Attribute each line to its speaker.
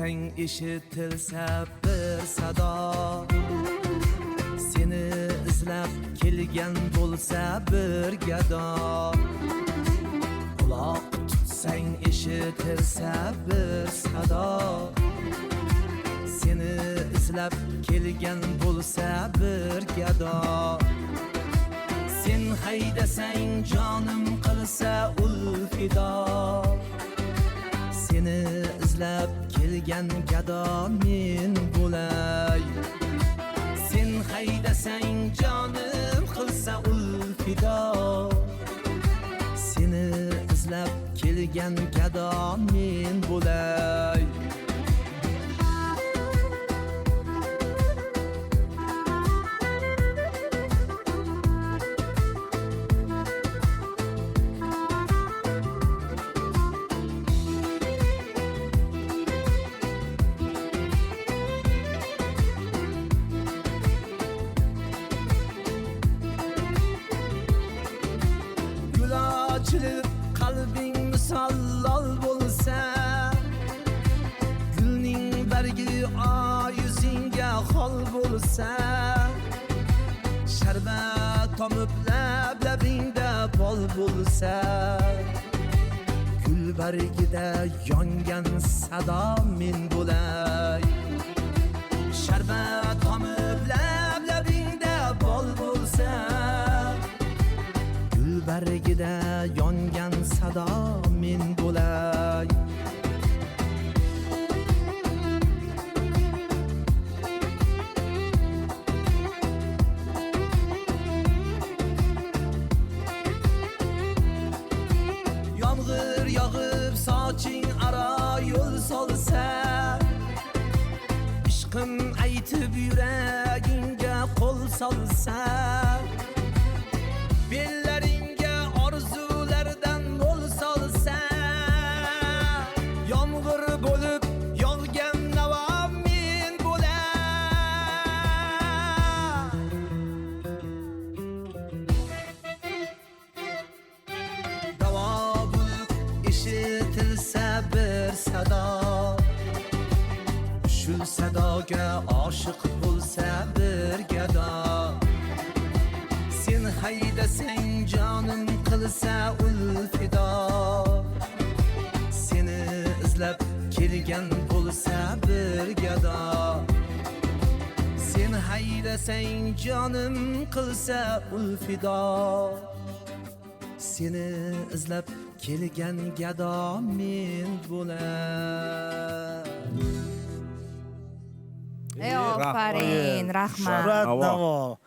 Speaker 1: desang eshitilsa bir sado, seni izlab kelgan bo'lsa bir gado. Quloq tutsang eshitilsa bir sado, seni izlab kelgan bo'lsa bir gado. Sen haydasang jonim qilsa ul fido, seni izlab kelgan gado men bo'lay. Sen haydasang jonim qilsa ul fido, seni izlab kelgan gado men bo'lay. Açılıp kalbin misallal bo'lsa, gülning bergi yüzünge hol bo'lsa, sharbat tomib lablabingda bol bo'lsa, gul bergida yongan sado men bo'lay. Sharbat tomib lablabingda bol bo'lsa, bargida yongan sado men bo'lay. Yomg'ir yog'ib soching aro yo'l solsa, ishqim aytib yuragingga qo'l solsa, bellaringga orzulardan mo'l solsa, yomg'ir bo'lib yog'gan navo men bo'lay. Davo bulut eshitilsa bir sado, shu sadoga oshiq bo'lsa bir gado. Sen haydasang jonim qilsa ul fido, seni izlab kelgan bo'lsa bir gado. Sen haydasang jonim qilsa ul fido, seni izlab kelgan gado men bo'lay.
Speaker 2: Afarin, rahmat.
Speaker 3: Navo.